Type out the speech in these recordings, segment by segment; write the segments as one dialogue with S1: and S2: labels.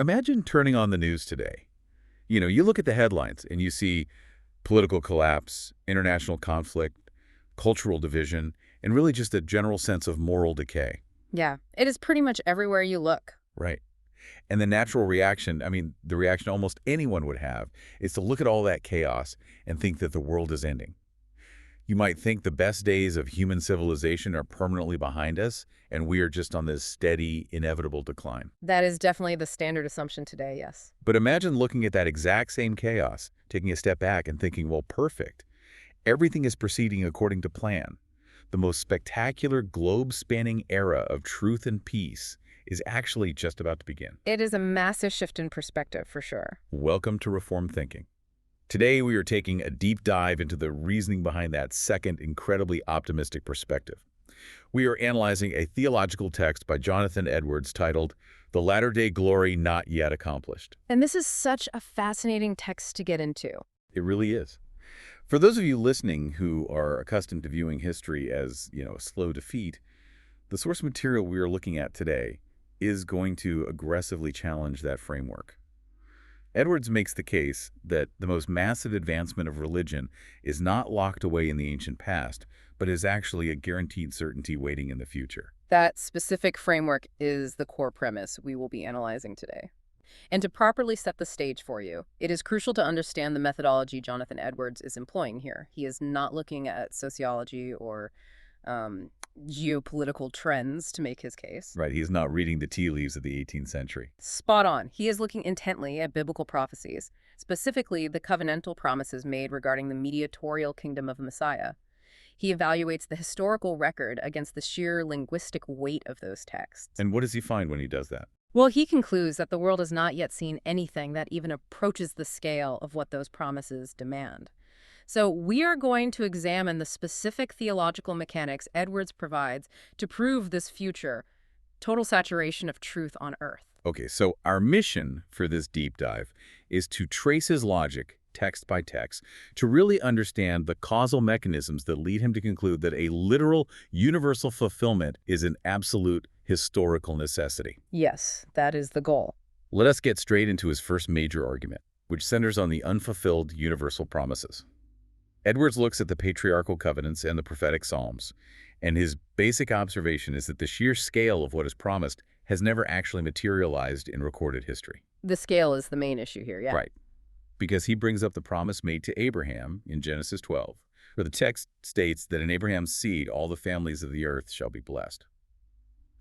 S1: Imagine turning on the news today. You look at the headlines and you see political collapse, international conflict, cultural division, and really just a general sense of moral decay.
S2: Yeah, it is pretty much everywhere you look.
S1: Right. And the natural reaction, the reaction almost anyone would have, is to look at all that chaos and think that the world is ending. You might think the best days of human civilization are permanently behind us, and we are just on this steady, inevitable decline.
S2: That is definitely the standard assumption today, yes.
S1: But imagine looking at that exact same chaos, taking a step back and thinking, well, perfect. Everything is proceeding according to plan. The most spectacular globe-spanning era of truth and peace is actually just about to begin.
S2: It is a massive shift in perspective, for sure.
S1: Welcome to Reform Thinking. Today, we are taking a deep dive into the reasoning behind that second incredibly optimistic perspective. We are analyzing a theological text by Jonathan Edwards titled, "The Latter-day Glory Not Yet Accomplished."
S2: And this is such a fascinating text to get into.
S1: It really is. For those of you listening who are accustomed to viewing history as, a slow defeat, the source material we are looking at today is going to aggressively challenge that framework. Edwards makes the case that the most massive advancement of religion is not locked away in the ancient past, but is actually a guaranteed certainty waiting in the future.
S2: That specific framework is the core premise we will be analyzing today. And to properly set the stage for you, it is crucial to understand the methodology Jonathan Edwards is employing here. He is not looking at sociology or geopolitical trends to make his case.
S1: Right, he's not reading the tea leaves of the 18th century.
S2: Spot on. He is looking intently at biblical prophecies, specifically the covenantal promises made regarding the mediatorial kingdom of Messiah. He evaluates the historical record against the sheer linguistic weight of those texts.
S1: And what does he find when he does that?
S2: Well, he concludes that the world has not yet seen anything that even approaches the scale of what those promises demand. So we are going to examine the specific theological mechanics Edwards provides to prove this future total saturation of truth on earth.
S1: Okay, so our mission for this deep dive is to trace his logic, text by text, to really understand the causal mechanisms that lead him to conclude that a literal universal fulfillment is an absolute historical necessity.
S2: Yes, that is the goal.
S1: Let us get straight into his first major argument, which centers on the unfulfilled universal promises. Edwards looks at the patriarchal covenants and the prophetic psalms, and his basic observation is that the sheer scale of what is promised has never actually materialized in recorded history.
S2: The scale is the main issue here, yeah.
S1: Right. Because he brings up the promise made to Abraham in Genesis 12, where the text states that in Abraham's seed all the families of the earth shall be blessed.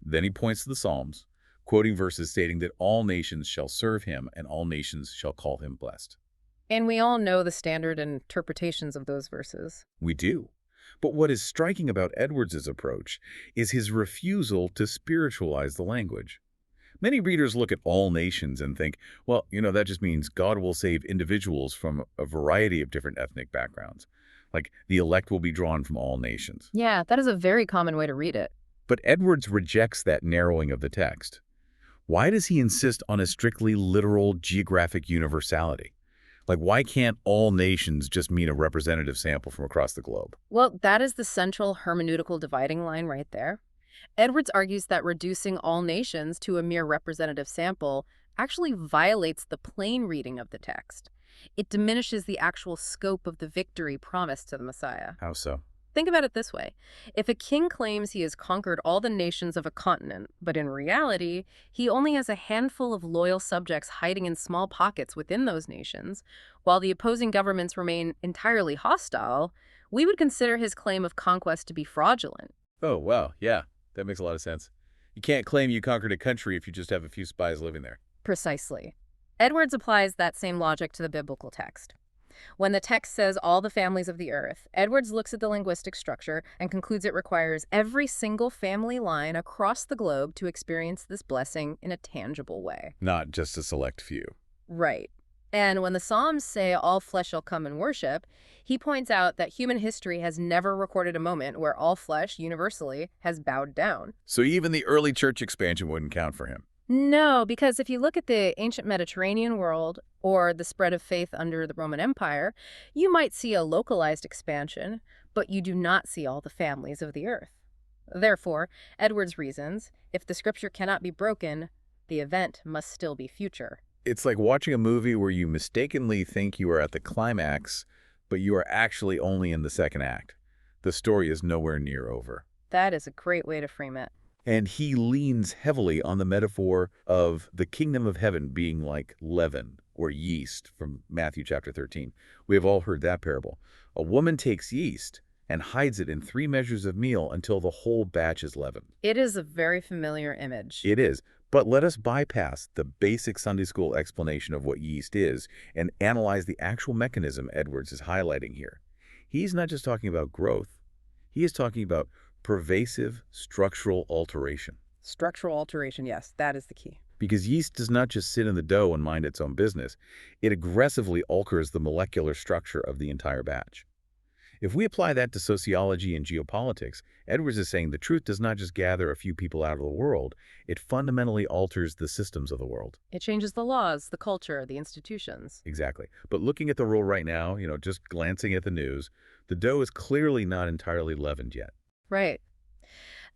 S1: Then he points to the Psalms, quoting verses stating that all nations shall serve him and all nations shall call him blessed.
S2: And we all know the standard interpretations of those verses.
S1: We do. But what is striking about Edwards' approach is his refusal to spiritualize the language. Many readers look at all nations and think, well, that just means God will save individuals from a variety of different ethnic backgrounds. Like, the elect will be drawn from all nations.
S2: Yeah, that is a very common way to read it.
S1: But Edwards rejects that narrowing of the text. Why does he insist on a strictly literal geographic universality? Like, why can't all nations just mean a representative sample from across the globe?
S2: Well, that is the central hermeneutical dividing line right there. Edwards argues that reducing all nations to a mere representative sample actually violates the plain reading of the text. It diminishes the actual scope of the victory promised to the Messiah.
S1: How so?
S2: Think about it this way. If a king claims he has conquered all the nations of a continent, but in reality, he only has a handful of loyal subjects hiding in small pockets within those nations, while the opposing governments remain entirely hostile, we would consider his claim of conquest to be fraudulent.
S1: Oh, wow. Yeah, that makes a lot of sense. You can't claim you conquered a country if you just have a few spies living there.
S2: Precisely. Edwards applies that same logic to the biblical text. When the text says all the families of the earth, Edwards looks at the linguistic structure and concludes it requires every single family line across the globe to experience this blessing in a tangible way.
S1: Not just a select few.
S2: Right. And when the Psalms say all flesh shall come and worship, he points out that human history has never recorded a moment where all flesh universally has bowed down.
S1: So even the early church expansion wouldn't count for him.
S2: No, because if you look at the ancient Mediterranean world or the spread of faith under the Roman Empire, you might see a localized expansion, but you do not see all the families of the earth. Therefore, Edwards reasons, if the scripture cannot be broken, The event must still be future.
S1: It's like watching a movie where you mistakenly think you are at the climax, but you are actually only in the second act. The story is nowhere near over.
S2: That is a great way to frame it.
S1: And he leans heavily on the metaphor of the kingdom of heaven being like leaven or yeast from Matthew chapter 13. We have all heard that parable. A woman takes yeast and hides it in 3 measures of meal until the whole batch is leavened.
S2: It is a very familiar image.
S1: It is. But let us bypass the basic Sunday school explanation of what yeast is and analyze the actual mechanism Edwards is highlighting here. He's not just talking about growth. He is talking about pervasive structural alteration.
S2: Structural alteration, yes, that is the key.
S1: Because yeast does not just sit in the dough and mind its own business. It aggressively alters the molecular structure of the entire batch. If we apply that to sociology and geopolitics, Edwards is saying the truth does not just gather a few people out of the world, it fundamentally alters the systems of the world.
S2: It changes the laws, the culture, the institutions.
S1: Exactly. But looking at the world right now, just glancing at the news, the dough is clearly not entirely leavened yet.
S2: Right.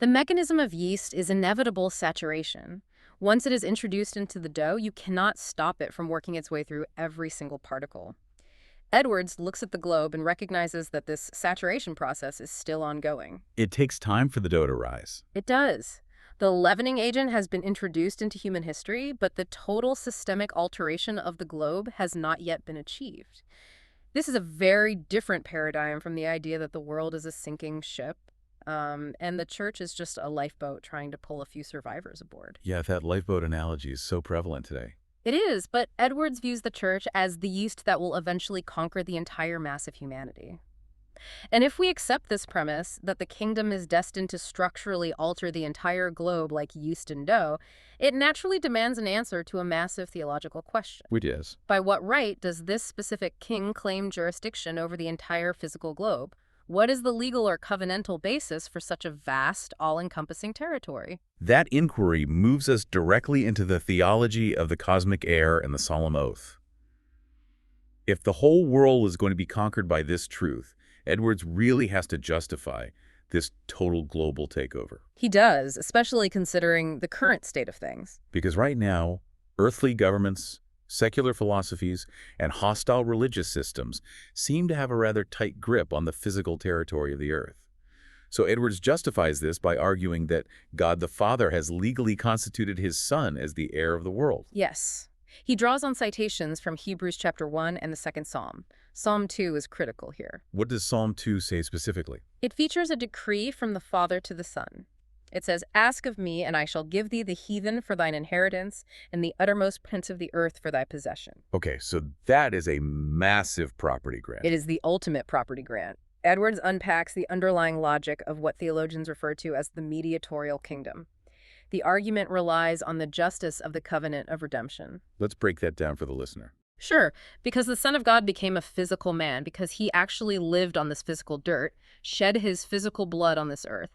S2: The mechanism of yeast is inevitable saturation. Once it is introduced into the dough, you cannot stop it from working its way through every single particle. Edwards looks at the globe and recognizes that this saturation process is still ongoing.
S1: It takes time for the dough to rise.
S2: It does. The leavening agent has been introduced into human history, but the total systemic alteration of the globe has not yet been achieved. This is a very different paradigm from the idea that the world is a sinking ship, and the church is just a lifeboat trying to pull a few survivors aboard.
S1: Yeah, that lifeboat analogy is so prevalent today.
S2: It is, but Edwards views the church as the yeast that will eventually conquer the entire mass of humanity. And if we accept this premise, that the kingdom is destined to structurally alter the entire globe like yeast and dough, it naturally demands an answer to a massive theological question.
S1: Which is?
S2: By what right does this specific king claim jurisdiction over the entire physical globe? What is the legal or covenantal basis for such a vast, all-encompassing territory?
S1: That inquiry moves us directly into the theology of the cosmic heir and the solemn oath. If the whole world is going to be conquered by this truth, Edwards really has to justify this total global takeover.
S2: He does, especially considering the current state of things.
S1: Because right now, earthly governments, secular philosophies, and hostile religious systems seem to have a rather tight grip on the physical territory of the earth. So Edwards justifies this by arguing that God the Father has legally constituted his Son as the heir of the world.
S2: Yes. He draws on citations from Hebrews chapter 1 and the second Psalm. Psalm 2 is critical here.
S1: What does Psalm 2 say specifically?
S2: It features a decree from the Father to the Son. It says, "Ask of me, and I shall give thee the heathen for thine inheritance, and the uttermost prince of the earth for thy possession."
S1: Okay, so that is a massive property grant.
S2: It is the ultimate property grant. Edwards unpacks the underlying logic of what theologians refer to as the mediatorial kingdom. The argument relies on the justice of the covenant of redemption.
S1: Let's break that down for the listener.
S2: Sure, because the Son of God became a physical man, because he actually lived on this physical dirt, shed his physical blood on this earth,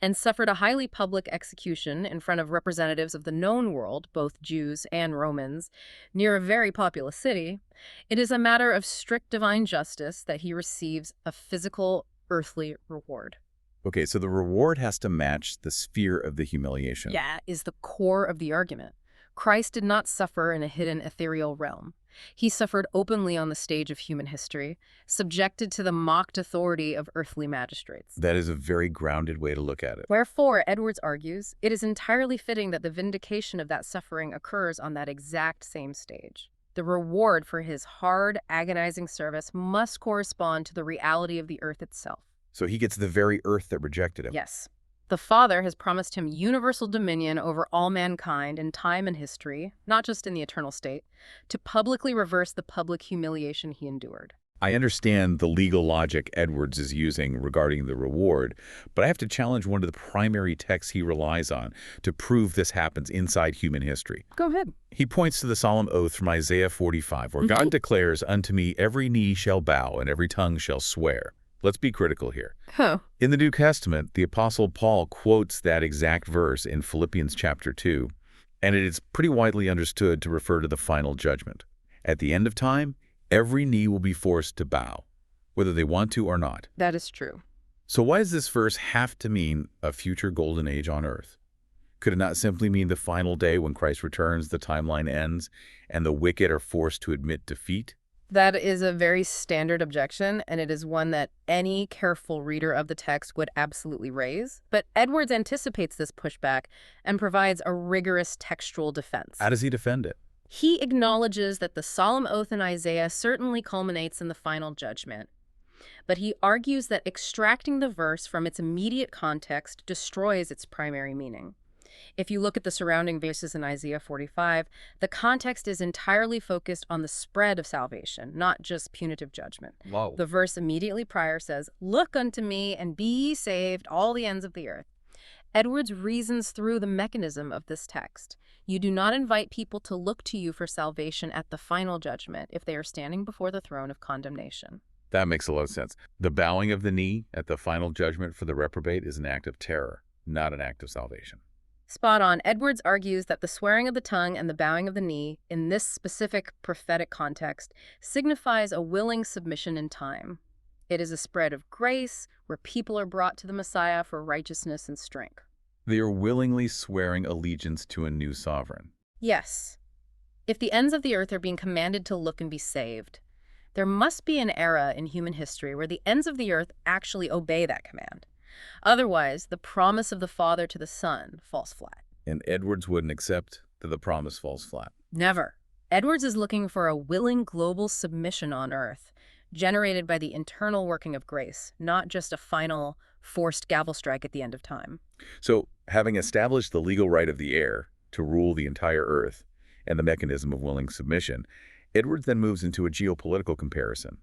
S2: and suffered a highly public execution in front of representatives of the known world, both Jews and Romans, near a very populous city. It is a matter of strict divine justice that he receives a physical, earthly reward.
S1: Okay, so the reward has to match the sphere of the humiliation.
S2: Yeah, is the core of the argument. Christ did not suffer in a hidden ethereal realm. He suffered openly on the stage of human history, subjected to the mocked authority of earthly magistrates.
S1: That is a very grounded way to look at it.
S2: Wherefore, Edwards argues, it is entirely fitting that the vindication of that suffering occurs on that exact same stage. The reward for his hard, agonizing service must correspond to the reality of the earth itself.
S1: So he gets the very earth that rejected him.
S2: Yes. The Father has promised him universal dominion over all mankind in time and history, not just in the eternal state, to publicly reverse the public humiliation he endured.
S1: I understand the legal logic Edwards is using regarding the reward, but I have to challenge one of the primary texts he relies on to prove this happens inside human history.
S2: Go ahead.
S1: He points to the solemn oath from Isaiah 45, where God declares, "Unto me every knee shall bow and every tongue shall swear." Let's be critical here. In the New Testament, the Apostle Paul quotes that exact verse in Philippians chapter 2, and it is pretty widely understood to refer to the final judgment. At the end of time, every knee will be forced to bow, whether they want to or not.
S2: That is true.
S1: So why does this verse have to mean a future golden age on earth? Could it not simply mean the final day when Christ returns, the timeline ends, and the wicked are forced to admit defeat?
S2: That is a very standard objection, and it is one that any careful reader of the text would absolutely raise. But Edwards anticipates this pushback and provides a rigorous textual defense.
S1: How does he defend it?
S2: He acknowledges that the solemn oath in Isaiah certainly culminates in the final judgment, but he argues that extracting the verse from its immediate context destroys its primary meaning. If you look at the surrounding verses in Isaiah 45, the context is entirely focused on the spread of salvation, not just punitive judgment.
S1: Whoa.
S2: The verse immediately prior says, "Look unto me and be ye saved, all the ends of the earth." Edwards reasons through the mechanism of this text. You do not invite people to look to you for salvation at the final judgment if they are standing before the throne of condemnation.
S1: That makes a lot of sense. The bowing of the knee at the final judgment for the reprobate is an act of terror, not an act of salvation.
S2: Spot on. Edwards argues that the swearing of the tongue and the bowing of the knee, in this specific prophetic context, signifies a willing submission in time. It is a spread of grace where people are brought to the Messiah for righteousness and strength.
S1: They are willingly swearing allegiance to a new sovereign.
S2: Yes. If the ends of the earth are being commanded to look and be saved, there must be an era in human history where the ends of the earth actually obey that command. Otherwise, the promise of the Father to the Son falls flat.
S1: And Edwards wouldn't accept that the promise falls flat.
S2: Never. Edwards is looking for a willing global submission on earth, generated by the internal working of grace, not just a final, forced gavel strike at the end of time.
S1: So, having established the legal right of the heir to rule the entire earth and the mechanism of willing submission, Edwards then moves into a geopolitical comparison.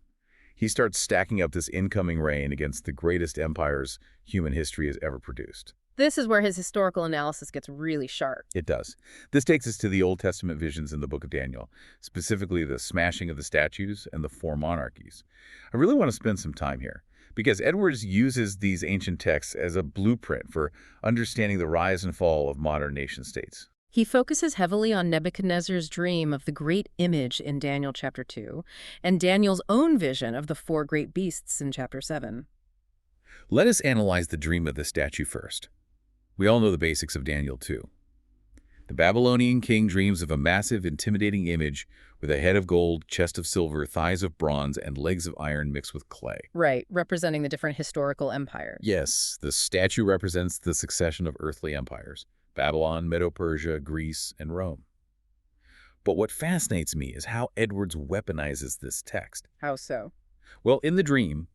S1: He starts stacking up this incoming reign against the greatest empires human history has ever produced.
S2: This is where his historical analysis gets really sharp.
S1: It does. This takes us to the Old Testament visions in the book of Daniel, specifically the smashing of the statues and the 4 monarchies. I really want to spend some time here, because Edwards uses these ancient texts as a blueprint for understanding the rise and fall of modern nation-states.
S2: He focuses heavily on Nebuchadnezzar's dream of the great image in Daniel chapter 2 and Daniel's own vision of the 4 great beasts in chapter 7.
S1: Let us analyze the dream of the statue first. We all know the basics of Daniel 2. The Babylonian king dreams of a massive, intimidating image with a head of gold, chest of silver, thighs of bronze, and legs of iron mixed with clay.
S2: Right, representing the different historical empires.
S1: Yes, the statue represents the succession of earthly empires: Babylon, Medo-Persia, Greece, and Rome. But what fascinates me is how Edwards weaponizes this text.
S2: How so?
S1: Well, in the dream,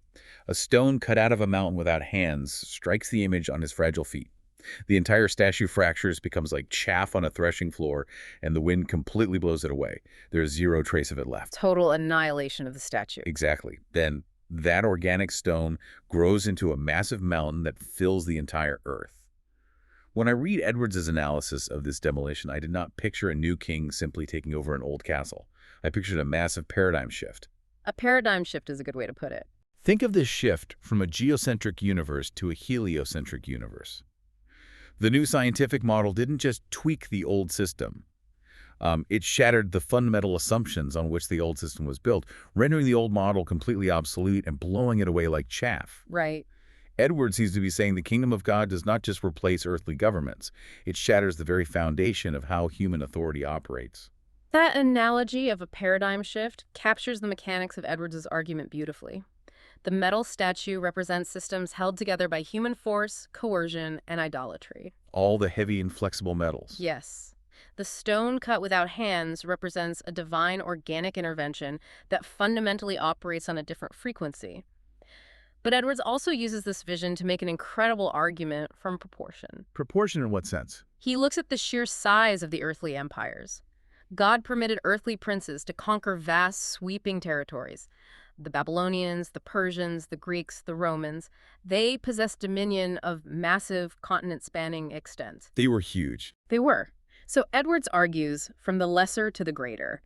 S1: a stone cut out of a mountain without hands strikes the image on his fragile feet. The entire statue fractures, becomes like chaff on a threshing floor, and the wind completely blows it away. There's zero trace of it left.
S2: Total annihilation of the statue.
S1: Exactly. Then that organic stone grows into a massive mountain that fills the entire earth. When I read Edwards' analysis of this demolition, I did not picture a new king simply taking over an old castle. I pictured a massive paradigm shift.
S2: A paradigm shift is a good way to put it.
S1: Think of this shift from a geocentric universe to a heliocentric universe. The new scientific model didn't just tweak the old system. It shattered the fundamental assumptions on which the old system was built, rendering the old model completely obsolete and blowing it away like chaff.
S2: Right.
S1: Edwards seems to be saying the kingdom of God does not just replace earthly governments. It shatters the very foundation of how human authority operates.
S2: That analogy of a paradigm shift captures the mechanics of Edwards' argument beautifully. The metal statue represents systems held together by human force, coercion, and idolatry.
S1: All the heavy, inflexible metals.
S2: Yes. The stone cut without hands represents a divine organic intervention that fundamentally operates on a different frequency. But Edwards also uses this vision to make an incredible argument from proportion.
S1: Proportion in what sense?
S2: He looks at the sheer size of the earthly empires. God permitted earthly princes to conquer vast, sweeping territories. The Babylonians, the Persians, the Greeks, the Romans, they possessed dominion of massive continent-spanning extent.
S1: They were huge.
S2: They were. So Edwards argues from the lesser to the greater.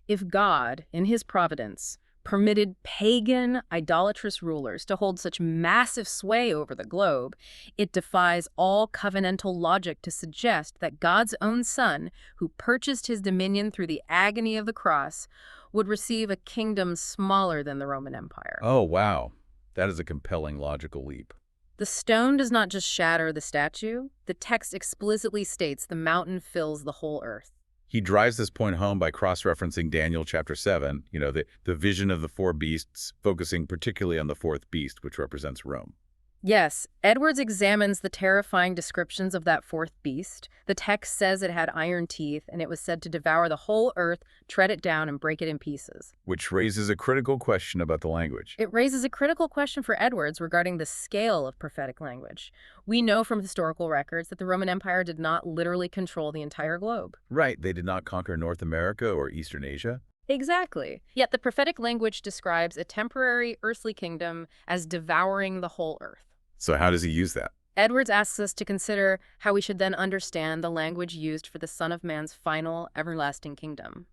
S2: If God, in his providence, permitted pagan, idolatrous rulers to hold such massive sway over the globe, it defies all covenantal logic to suggest that God's own Son, who purchased his dominion through the agony of the cross, would receive a kingdom smaller than the Roman Empire.
S1: Oh, wow. That is a compelling logical leap.
S2: The stone does not just shatter the statue. The text explicitly states the mountain fills the whole earth.
S1: He drives this point home by cross-referencing Daniel chapter 7, the vision of the four beasts, focusing particularly on the fourth beast, which represents Rome.
S2: Yes, Edwards examines the terrifying descriptions of that fourth beast. The text says it had iron teeth, and it was said to devour the whole earth, tread it down, and break it in pieces.
S1: Which raises a critical question about the language.
S2: It raises a critical question for Edwards regarding the scale of prophetic language. We know from historical records that the Roman Empire did not literally control the entire globe.
S1: Right, they did not conquer North America or Eastern Asia.
S2: Exactly. Yet the prophetic language describes a temporary earthly kingdom as devouring the whole earth.
S1: So how does he use that?
S2: Edwards asks us to consider how we should then understand the language used for the Son of Man's final everlasting kingdom.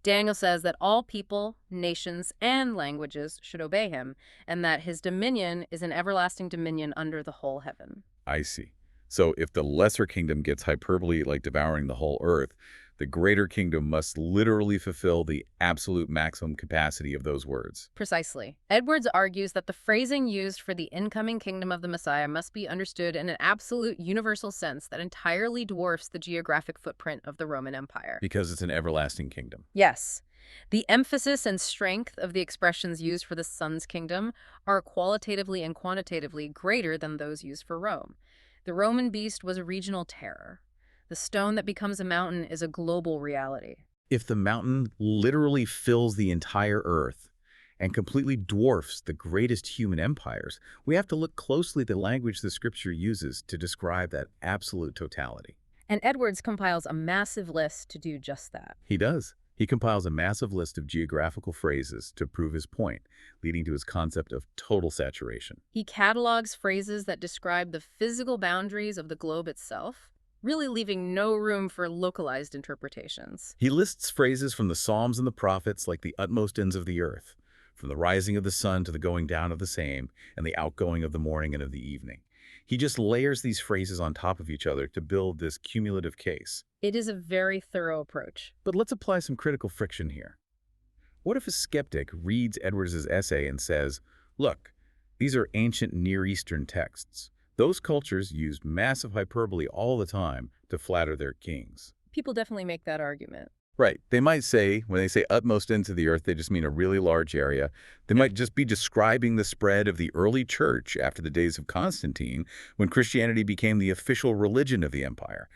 S2: Daniel says that all people, nations, and languages should obey him, and that his dominion is an everlasting dominion under the whole heaven.
S1: I see. So if the lesser kingdom gets hyperbole like devouring the whole earth, the greater kingdom must literally fulfill the absolute maximum capacity of those words.
S2: Precisely. Edwards argues that the phrasing used for the incoming kingdom of the Messiah must be understood in an absolute universal sense that entirely dwarfs the geographic footprint of the Roman Empire.
S1: Because it's an everlasting kingdom.
S2: Yes. The emphasis and strength of the expressions used for the Son's kingdom are qualitatively and quantitatively greater than those used for Rome. The Roman beast was a regional terror. The stone that becomes a mountain is a global reality.
S1: If the mountain literally fills the entire earth and completely dwarfs the greatest human empires, we have to look closely at the language the scripture uses to describe that absolute totality.
S2: And Edwards compiles a massive list to do just that.
S1: He does. He compiles a massive list of geographical phrases to prove his point, leading to his concept of total saturation.
S2: He catalogs phrases that describe the physical boundaries of the globe itself, really leaving no room for localized interpretations.
S1: He lists phrases from the Psalms and the prophets like the utmost ends of the earth, from the rising of the sun to the going down of the same, and the outgoing of the morning and of the evening. He just layers these phrases on top of each other to build this cumulative case.
S2: It is a very thorough approach.
S1: But let's apply some critical friction here. What if a skeptic reads Edwards' essay and says, look, these are ancient Near Eastern texts. Those cultures used massive hyperbole all the time to flatter their kings.
S2: People definitely make that argument.
S1: Right. They might say, when they say utmost ends of the earth, they just mean a really large area. They might just be describing the spread of the early church after the days of Constantine, when Christianity became the official religion of the empire.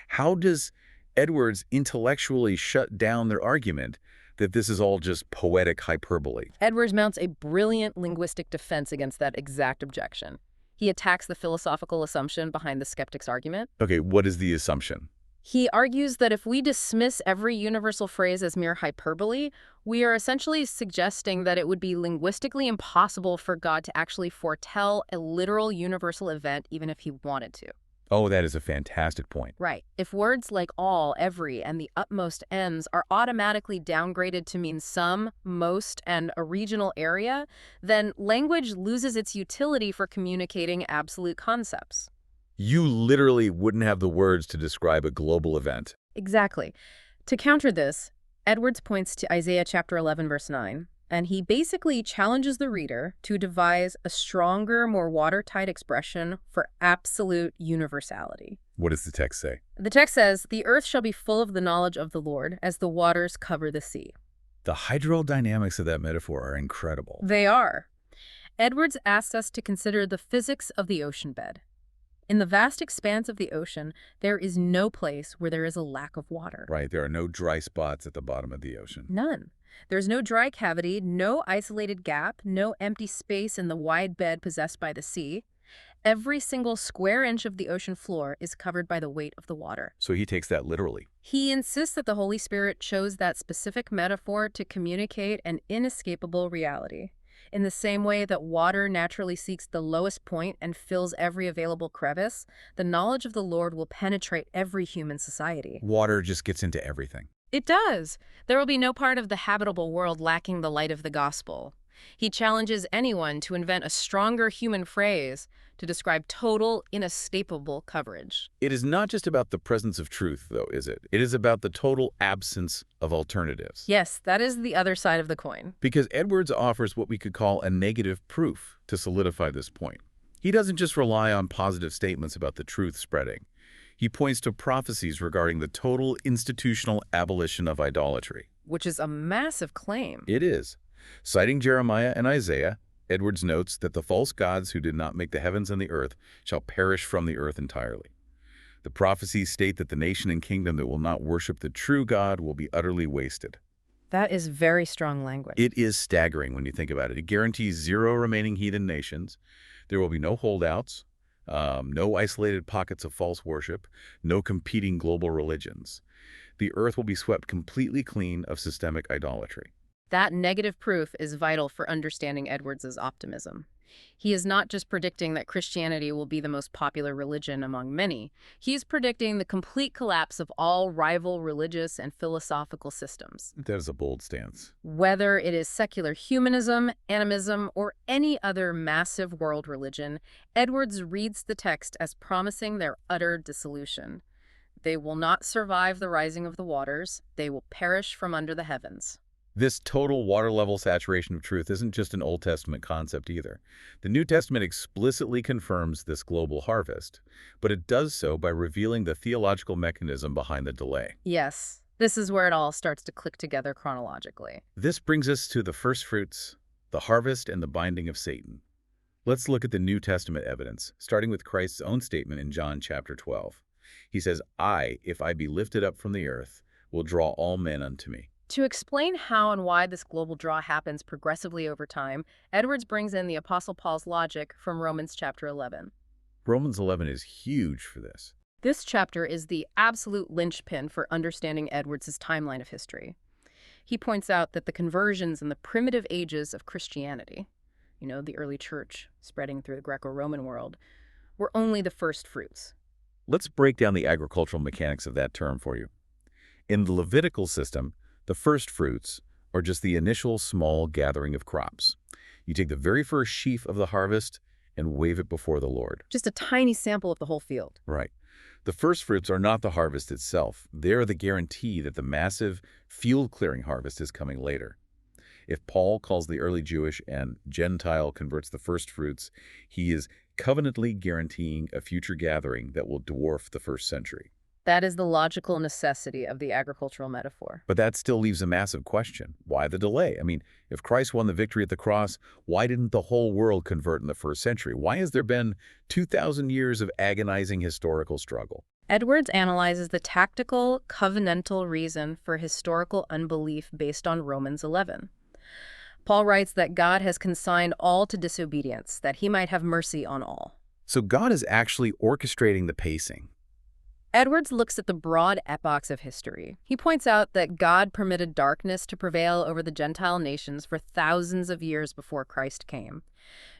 S1: How does Edwards intellectually shut down their argument that this is all just poetic hyperbole?
S2: Edwards mounts a brilliant linguistic defense against that exact objection. He attacks the philosophical assumption behind the skeptic's argument.
S1: Okay, what is the assumption?
S2: He argues that if we dismiss every universal phrase as mere hyperbole, we are essentially suggesting that it would be linguistically impossible for God to actually foretell a literal universal event even if he wanted to.
S1: Oh, that is a fantastic point.
S2: Right. If words like all, every, and the utmost ends are automatically downgraded to mean some, most, and a regional area, then language loses its utility for communicating absolute concepts.
S1: You literally wouldn't have the words to describe a global event.
S2: Exactly. To counter this, Edwards points to Isaiah chapter 11, verse 9, and he basically challenges the reader to devise a stronger, more watertight expression for absolute universality.
S1: What does the text say?
S2: The text says, "The earth shall be full of the knowledge of the Lord as the waters cover the sea."
S1: The hydrodynamics of that metaphor are incredible.
S2: They are. Edwards asks us to consider the physics of the ocean bed. In the vast expanse of the ocean, there is no place where there is a lack of water.
S1: Right, there are no dry spots at the bottom of the ocean.
S2: None. There's no dry cavity, no isolated gap, no empty space in the wide bed possessed by the sea. Every single square inch of the ocean floor is covered by the weight of the water.
S1: So he takes that literally.
S2: He insists that the Holy Spirit chose that specific metaphor to communicate an inescapable reality. In the same way that water naturally seeks the lowest point and fills every available crevice, the knowledge of the Lord will penetrate every human society.
S1: Water just gets into everything.
S2: It does. There will be no part of the habitable world lacking the light of the gospel. He challenges anyone to invent a stronger human phrase to describe total, inescapable coverage.
S1: It is not just about the presence of truth, though, is it? It is about the total absence of alternatives.
S2: Yes, that is the other side of the coin.
S1: Because Edwards offers what we could call a negative proof to solidify this point. He doesn't just rely on positive statements about the truth spreading. He points to prophecies regarding the total institutional abolition of idolatry.
S2: Which is a massive claim.
S1: It is. Citing Jeremiah and Isaiah, Edwards notes that the false gods who did not make the heavens and the earth shall perish from the earth entirely. The prophecies state that the nation and kingdom that will not worship the true God will be utterly wasted.
S2: That is very strong language.
S1: It is staggering when you think about it. It guarantees 0 remaining heathen nations. There will be no holdouts, no isolated pockets of false worship, no competing global religions. The earth will be swept completely clean of systemic idolatry.
S2: That negative proof is vital for understanding Edwards's optimism. He is not just predicting that Christianity will be the most popular religion among many. He is predicting the complete collapse of all rival religious and philosophical systems.
S1: That is a bold stance.
S2: Whether it is secular humanism, animism, or any other massive world religion, Edwards reads the text as promising their utter dissolution. They will not survive the rising of the waters. They will perish from under the heavens.
S1: This total water level saturation of truth isn't just an Old Testament concept either. The New Testament explicitly confirms this global harvest, but it does so by revealing the theological mechanism behind the delay.
S2: Yes, this is where it all starts to click together chronologically.
S1: This brings us to the first fruits, the harvest, and the binding of Satan. Let's look at the New Testament evidence, starting with Christ's own statement in John chapter 12. He says, "I, if I be lifted up from the earth, will draw all men unto me."
S2: To explain how and why this global draw happens progressively over time, Edwards brings in the Apostle Paul's logic from Romans chapter 11.
S1: Romans 11 is huge for this.
S2: This chapter is the absolute linchpin for understanding Edwards' timeline of history. He points out that the conversions in the primitive ages of Christianity, the early church spreading through the Greco-Roman world, were only the first fruits.
S1: Let's break down the agricultural mechanics of that term for you. In the Levitical system, the first fruits are just the initial small gathering of crops. You take the very first sheaf of the harvest and wave it before the Lord.
S2: Just a tiny sample of the whole field.
S1: Right. The first fruits are not the harvest itself. They're the guarantee that the massive field-clearing harvest is coming later. If Paul calls the early Jewish and Gentile converts the first fruits, he is covenantally guaranteeing a future gathering that will dwarf the first century.
S2: That is the logical necessity of the agricultural metaphor.
S1: But that still leaves a massive question. Why the delay? I mean, if Christ won the victory at the cross, why didn't the whole world convert in the first century? Why has there been 2,000 years of agonizing historical struggle?
S2: Edwards analyzes the tactical, covenantal reason for historical unbelief based on Romans 11. Paul writes that God has consigned all to disobedience, that he might have mercy on all.
S1: So God is actually orchestrating the pacing.
S2: Edwards looks at the broad epochs of history. He points out that God permitted darkness to prevail over the Gentile nations for thousands of years before Christ came.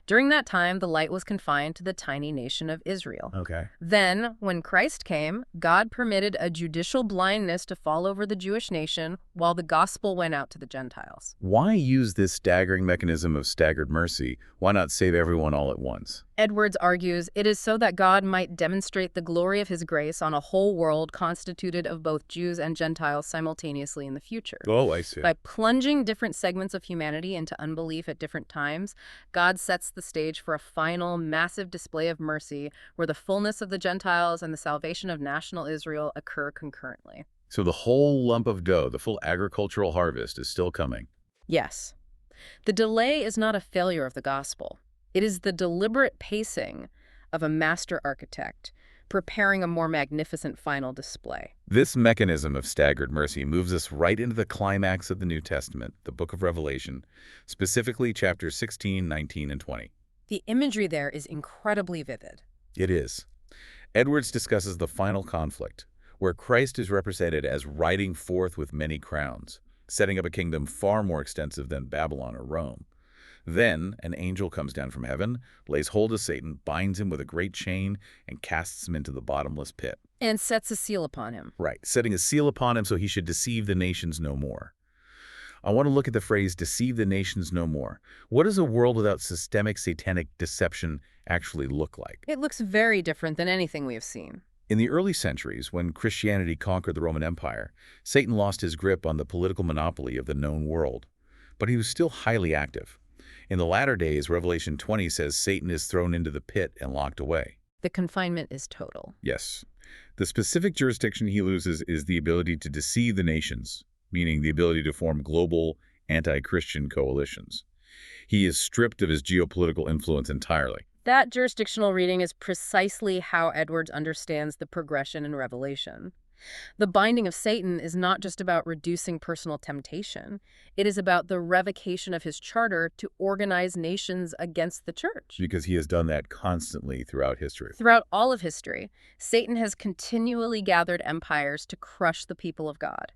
S2: During that time, the light was confined to the tiny nation of Israel.
S1: Okay.
S2: Then, when Christ came, God permitted a judicial blindness to fall over the Jewish nation while the gospel went out to the Gentiles.
S1: Why use this staggering mechanism of staggered mercy? Why not save everyone all at once?
S2: Edwards argues it is so that God might demonstrate the glory of his grace on a whole world constituted of both Jews and Gentiles simultaneously in the future.
S1: Oh, I see.
S2: By plunging different segments of humanity into unbelief at different times, God sets the stage for a final, massive display of mercy where the fullness of the Gentiles and the salvation of national Israel occur concurrently.
S1: So the whole lump of dough, the full agricultural harvest, is still coming.
S2: Yes. The delay is not a failure of the gospel. It is the deliberate pacing of a master architect preparing a more magnificent final display.
S1: This mechanism of staggered mercy moves us right into the climax of the New Testament, the book of Revelation, specifically chapters 16, 19, and 20.
S2: The imagery there is incredibly vivid.
S1: It is. Edwards discusses the final conflict, where Christ is represented as riding forth with many crowns, setting up a kingdom far more extensive than Babylon or Rome. Then an angel comes down from heaven, lays hold of Satan, binds him with a great chain, and casts him into the bottomless pit.
S2: And sets a seal upon him.
S1: Right, setting a seal upon him so he should deceive the nations no more. I want to look at the phrase, deceive the nations no more. What does a world without systemic satanic deception actually look like?
S2: It looks very different than anything we have seen.
S1: In the early centuries, when Christianity conquered the Roman Empire, Satan lost his grip on the political monopoly of the known world. But he was still highly active. In the latter days, Revelation 20 says Satan is thrown into the pit and locked away.
S2: The confinement is total.
S1: Yes. The specific jurisdiction he loses is the ability to deceive the nations, meaning the ability to form global anti-Christian coalitions. He is stripped of his geopolitical influence entirely.
S2: That jurisdictional reading is precisely how Edwards understands the progression in Revelation. The binding of Satan is not just about reducing personal temptation. It is about the revocation of his charter to organize nations against the church.
S1: Because he has done that constantly throughout history.
S2: Throughout all of history, Satan has continually gathered empires to crush the people of God.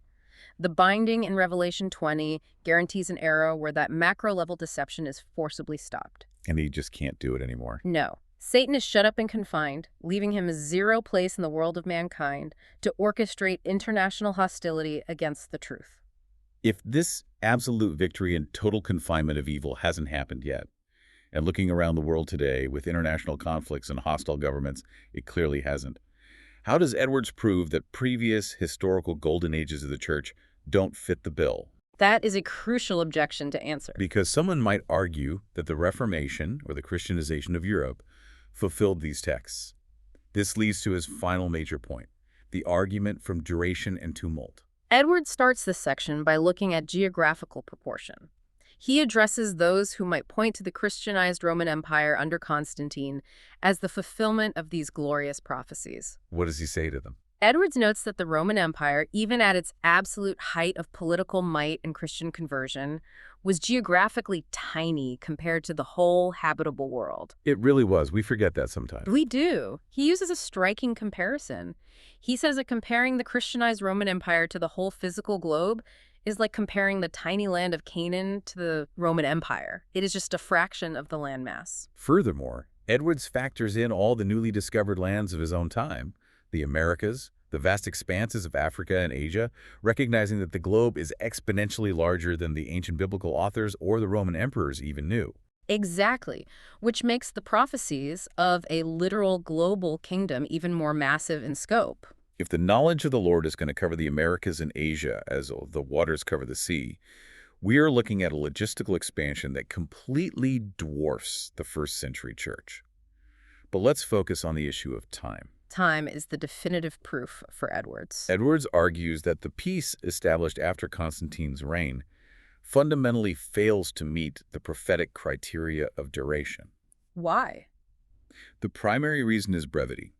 S2: The binding in Revelation 20 guarantees an era where that macro-level deception is forcibly stopped.
S1: And he just can't do it anymore.
S2: No. Satan is shut up and confined, leaving him zero place in the world of mankind to orchestrate international hostility against the truth.
S1: If this absolute victory and total confinement of evil hasn't happened yet, and looking around the world today with international conflicts and hostile governments, it clearly hasn't. How does Edwards prove that previous historical golden ages of the church don't fit the bill?
S2: That is a crucial objection to answer.
S1: Because someone might argue that the Reformation, or the Christianization of Europe, fulfilled these texts. This leads to his final major point, the argument from duration and tumult.
S2: Edwards starts this section by looking at geographical proportion. He addresses those who might point to the Christianized Roman Empire under Constantine as the fulfillment of these glorious prophecies.
S1: What does he say to them?
S2: Edwards notes that the Roman Empire, even at its absolute height of political might and Christian conversion, was geographically tiny compared to the whole habitable world.
S1: It really was. We forget that sometimes.
S2: We do. He uses a striking comparison. He says that comparing the Christianized Roman Empire to the whole physical globe is like comparing the tiny land of Canaan to the Roman Empire. It is just a fraction of the landmass.
S1: Furthermore, Edwards factors in all the newly discovered lands of his own time, the Americas, the vast expanses of Africa and Asia, recognizing that the globe is exponentially larger than the ancient biblical authors or the Roman emperors even knew.
S2: Exactly, which makes the prophecies of a literal global kingdom even more massive in scope.
S1: If the knowledge of the Lord is going to cover the Americas and Asia as the waters cover the sea, we are looking at a logistical expansion that completely dwarfs the first century church. But let's focus on the issue of time.
S2: Time is the definitive proof for Edwards.
S1: Edwards argues that the peace established after Constantine's reign fundamentally fails to meet the prophetic criteria of duration.
S2: Why?
S1: The primary reason is brevity.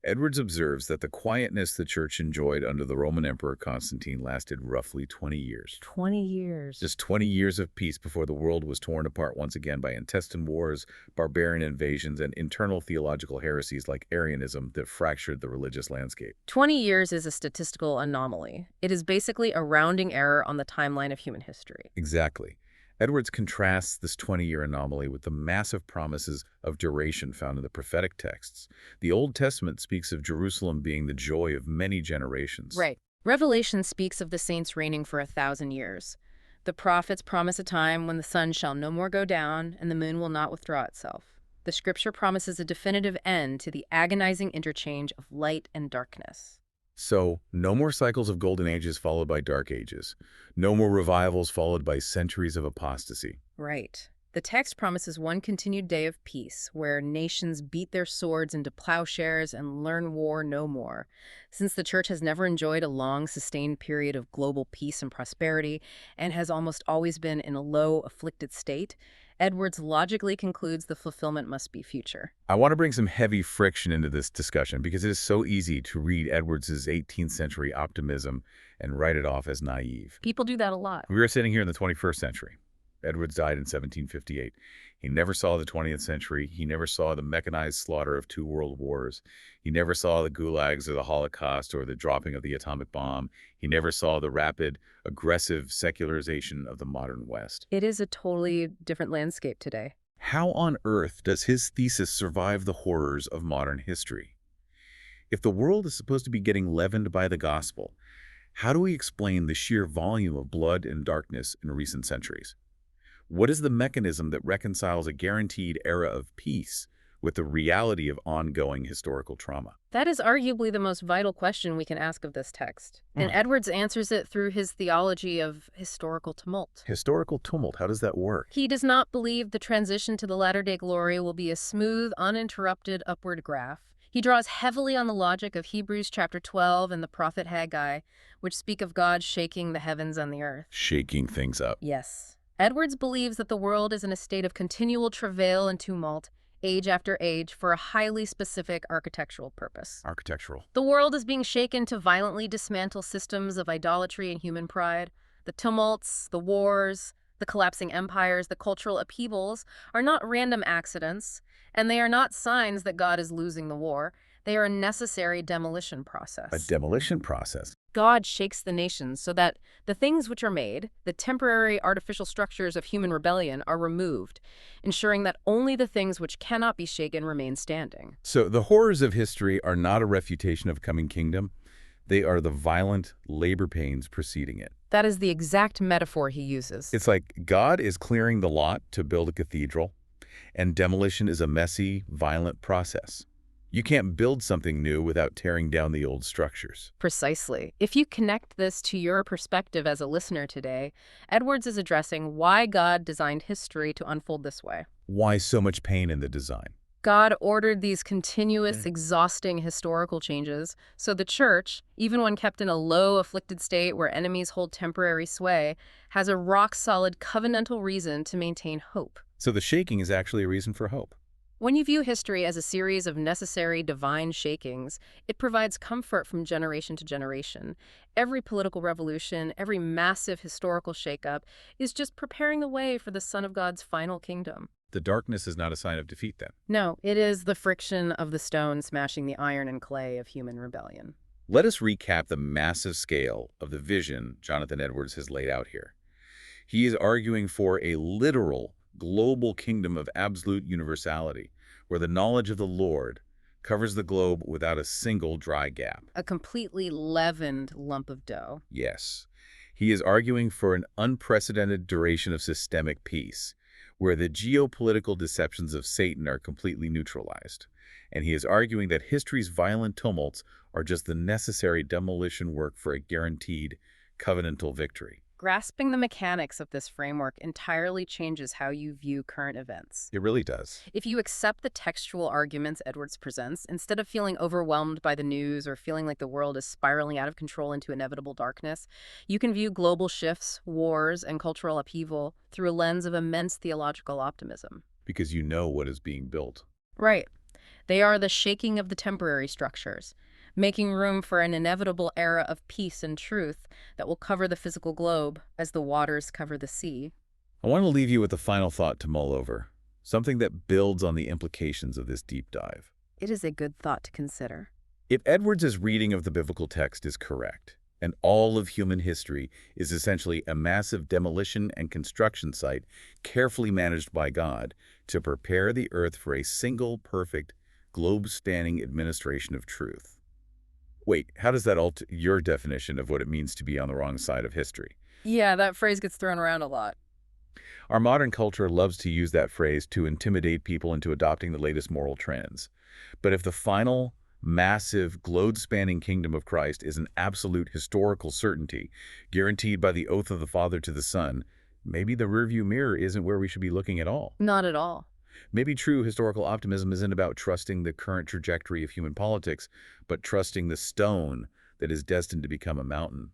S1: Edwards observes that the quietness the church enjoyed under the Roman Emperor Constantine lasted roughly 20 years.
S2: 20 years.
S1: Just 20 years of peace before the world was torn apart once again by intestine wars, barbarian invasions, and internal theological heresies like Arianism that fractured the religious landscape.
S2: 20 years is a statistical anomaly. It is basically a rounding error on the timeline of human history.
S1: Exactly. Edwards contrasts this 20-year anomaly with the massive promises of duration found in the prophetic texts. The Old Testament speaks of Jerusalem being the joy of many generations.
S2: Right. Revelation speaks of the saints reigning for 1,000 years. The prophets promise a time when the sun shall no more go down and the moon will not withdraw itself. The scripture promises a definitive end to the agonizing interchange of light and darkness.
S1: So, no more cycles of golden ages followed by dark ages. No more revivals followed by centuries of apostasy.
S2: Right. The text promises one continued day of peace, where nations beat their swords into plowshares and learn war no more. Since the church has never enjoyed a long, sustained period of global peace and prosperity, and has almost always been in a low, afflicted state, Edwards logically concludes the fulfillment must be future.
S1: I want to bring some heavy friction into this discussion because it is so easy to read Edwards' 18th century optimism and write it off as naive.
S2: People do that a lot.
S1: We are sitting here in the 21st century. Edwards died in 1758. He never saw the 20th century. He never saw the mechanized slaughter of 2 world wars. He never saw the gulags or the Holocaust or the dropping of the atomic bomb. He never saw the rapid, aggressive secularization of the modern West.
S2: It is a totally different landscape today.
S1: How on earth does his thesis survive the horrors of modern history? If the world is supposed to be getting leavened by the gospel, how do we explain the sheer volume of blood and darkness in recent centuries? What is the mechanism that reconciles a guaranteed era of peace with the reality of ongoing historical trauma?
S2: That is arguably the most vital question we can ask of this text, and
S1: Mm.
S2: Edwards answers it through his theology of historical tumult.
S1: Historical tumult, how does that work?
S2: He does not believe the transition to the latter-day glory will be a smooth, uninterrupted upward graph. He draws heavily on the logic of Hebrews chapter 12 and the prophet Haggai, which speak of God shaking the heavens and the earth.
S1: Shaking things up.
S2: Yes. Edwards believes that the world is in a state of continual travail and tumult, age after age, for a highly specific architectural purpose.
S1: Architectural.
S2: The world is being shaken to violently dismantle systems of idolatry and human pride. The tumults, the wars, the collapsing empires, the cultural upheavals are not random accidents, and they are not signs that God is losing the war. They are a necessary demolition process.
S1: A demolition process.
S2: God shakes the nations so that the things which are made, the temporary artificial structures of human rebellion, are removed, ensuring that only the things which cannot be shaken remain standing.
S1: So the horrors of history are not a refutation of a coming kingdom. They are the violent labor pains preceding it.
S2: That is the exact metaphor he uses.
S1: It's like God is clearing the lot to build a cathedral, and demolition is a messy, violent process. You can't build something new without tearing down the old structures.
S2: Precisely. If you connect this to your perspective as a listener today, Edwards is addressing why God designed history to unfold this way.
S1: Why so much pain in the design?
S2: God ordered these continuous, exhausting historical changes, so the church, even when kept in a low, afflicted state where enemies hold temporary sway, has a rock-solid covenantal reason to maintain hope.
S1: So the shaking is actually a reason for hope.
S2: When you view history as a series of necessary divine shakings, it provides comfort from generation to generation. Every political revolution, every massive historical shakeup is just preparing the way for the Son of God's final kingdom.
S1: The darkness is not a sign of defeat then.
S2: No, it is the friction of the stone smashing the iron and clay of human rebellion.
S1: Let us recap the massive scale of the vision Jonathan Edwards has laid out here. He is arguing for a literal global kingdom of absolute universality, where the knowledge of the Lord covers the globe without a single dry gap.
S2: A completely leavened lump of dough.
S1: Yes, he is arguing for an unprecedented duration of systemic peace, where the geopolitical deceptions of Satan are completely neutralized. And he is arguing that history's violent tumults are just the necessary demolition work for a guaranteed covenantal victory.
S2: Grasping the mechanics of this framework entirely changes how you view current events.
S1: It really does.
S2: If you accept the textual arguments Edwards presents, instead of feeling overwhelmed by the news or feeling like the world is spiraling out of control into inevitable darkness, you can view global shifts, wars, and cultural upheaval through a lens of immense theological optimism.
S1: Because you know what is being built.
S2: Right. They are the shaking of the temporary structures, making room for an inevitable era of peace and truth that will cover the physical globe as the waters cover the sea.
S1: I want to leave you with a final thought to mull over, something that builds on the implications of this deep dive.
S2: It is a good thought to consider.
S1: If Edwards' reading of the biblical text is correct, and all of human history is essentially a massive demolition and construction site carefully managed by God to prepare the earth for a single, perfect, globe-spanning administration of truth. Wait, how does that alter your definition of what it means to be on the wrong side of history?
S2: Yeah, that phrase gets thrown around a lot.
S1: Our modern culture loves to use that phrase to intimidate people into adopting the latest moral trends. But if the final, massive, globe-spanning kingdom of Christ is an absolute historical certainty, guaranteed by the oath of the Father to the Son, maybe the rearview mirror isn't where we should be looking at all.
S2: Not at all.
S1: Maybe true historical optimism isn't about trusting the current trajectory of human politics, but trusting the stone that is destined to become a mountain.